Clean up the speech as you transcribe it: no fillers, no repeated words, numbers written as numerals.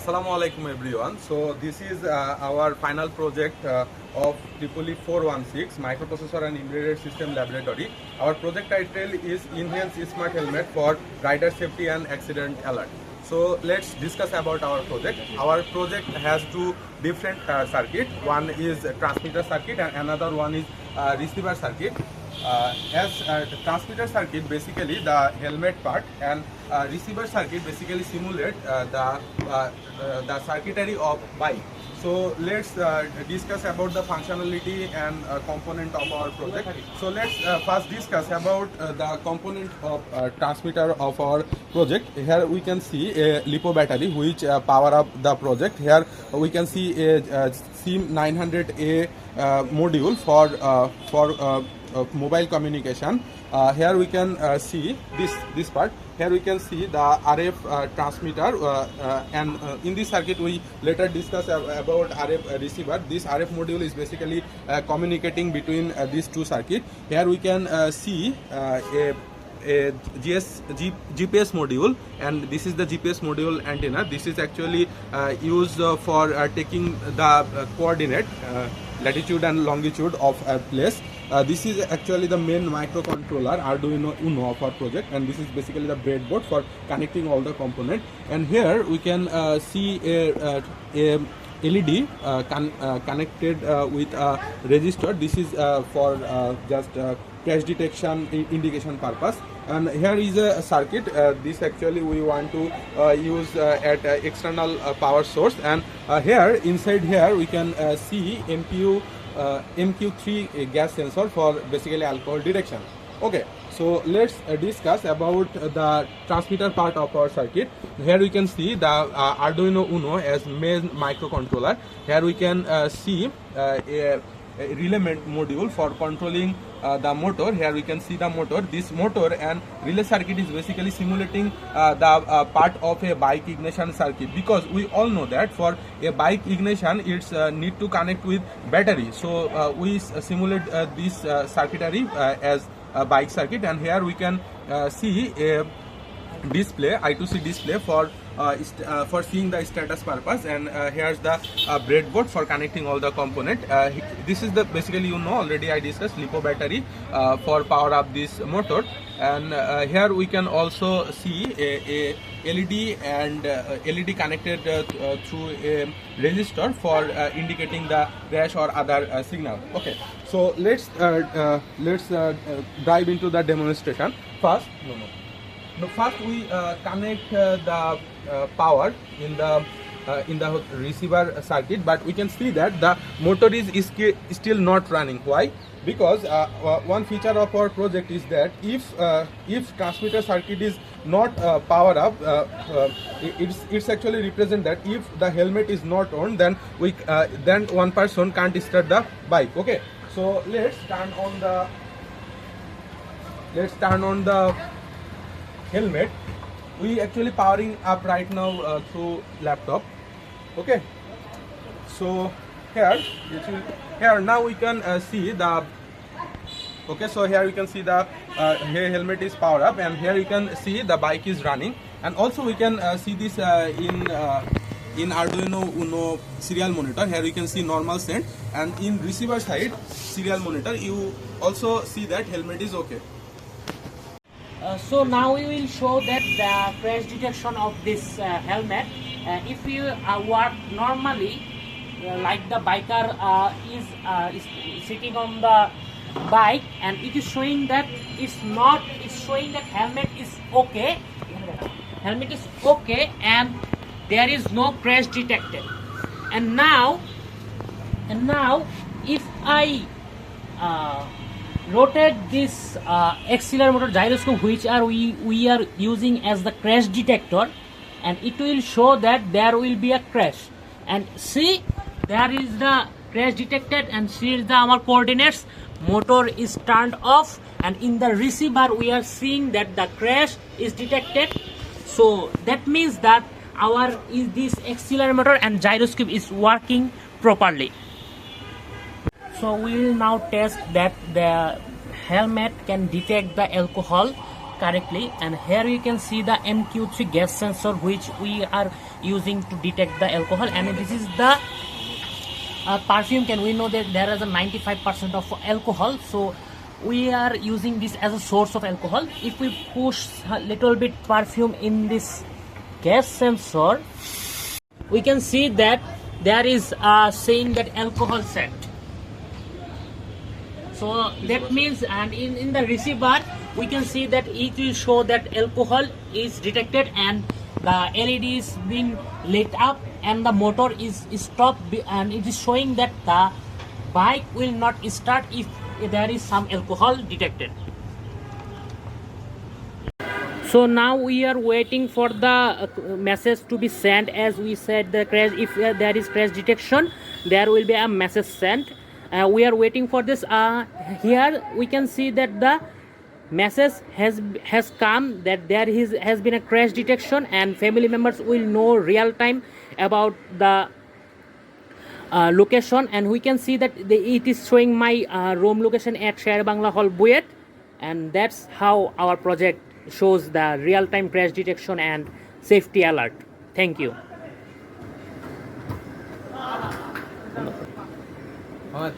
Assalamu alaikum everyone. So this is our final project of EEE 416 Microprocessor and Embedded System Laboratory. Our project title is Enhanced Smart Helmet for Rider Safety and Accident Alert. So let's discuss about our project. Our project has two different circuit. One is a transmitter circuit and another one is receiver circuit. As transmitter circuit, basically the helmet part, and receiver circuit basically simulate the circuitry of bike. So let's discuss about the functionality and component of our project. So let's first discuss about the component of transmitter of our project. Here we can see a LiPo battery which power up the project. Here we can see a SIM900A module for mobile communication. Here we can see this part. Here we can see the RF transmitter, and in this circuit we later discuss about RF receiver. This RF module is basically communicating between these two circuits. Here we can see a GPS module, and this is the GPS module antenna. This is actually used for taking the coordinate, latitude and longitude of a place. This is actually the main microcontroller Arduino of our project, and this is basically the breadboard for connecting all the components. And here we can see a LED connected with a resistor. This is for just crash detection indication purpose. And here is a circuit. This actually we want to use at external power source. And here inside here we can see MQ3 gas sensor for basically alcohol detection. Okay, so let's discuss about the transmitter part of our circuit. Here we can see the Arduino Uno as main microcontroller. Here we can see a relay module for controlling the motor. Here we can see the motor. This motor and relay circuit is basically simulating the part of a bike ignition circuit, because we all know that for a bike ignition it's need to connect with battery. So we simulate this circuitry as a bike circuit. And here we can see a display, I2C display for seeing the status purpose. And here's the breadboard for connecting all the component. This is the basically, you know, already I discussed LiPo battery for power up this motor. And here we can also see a LED and LED connected through a resistor for indicating the crash or other signal. Okay, so let's dive into the demonstration. First, first we connect the power in the receiver circuit, but we can see that the motor is still not running. Why? Because one feature of our project is that if transmitter circuit is not power up, it's actually represent that if the helmet is not on, then then one person can't start the bike. Okay, so let's turn on the helmet. We actually powering up right now through laptop. Okay, so here now we can see the, okay, so here we can see the here helmet is powered up, and here you can see the bike is running. And also we can see this in Arduino Uno serial monitor. Here you can see normal send, and in receiver side serial monitor you also see that helmet is okay. So now we will show that the crash detection of this helmet. If you work normally, like the biker is sitting on the bike, and it is showing that it's showing that helmet is okay. Helmet is okay, and there is no crash detected. And now if I rotate this accelerometer gyroscope, which we are using as the crash detector, and it will show that there will be a crash. And see, there is the crash detected, and see is the our coordinates. Motor is turned off, and in the receiver we are seeing that the crash is detected. So that means that this accelerometer and gyroscope is working properly. So we will now test that the helmet can detect the alcohol correctly, and here you can see the MQ3 gas sensor which we are using to detect the alcohol, and this is the perfume can. We know that there is a 95% of alcohol, so we are using this as a source of alcohol. If we push a little bit perfume in this gas sensor, we can see that there is saying that alcohol scent. So that means, and in the receiver we can see that it will show that alcohol is detected, and the LED is being lit up, and the motor is stopped, and it is showing that the bike will not start if there is some alcohol detected. So now we are waiting for the message to be sent. As we said, the crash, if there is crash detection, there will be a message sent. We are waiting for this. Here we can see that the message has come that there has been a crash detection, and family members will know real time about the location. And we can see that it is showing my roam location at Share Bangla Hall BUET, and that's how our project shows the real time crash detection and safety alert. Thank you. हाँ,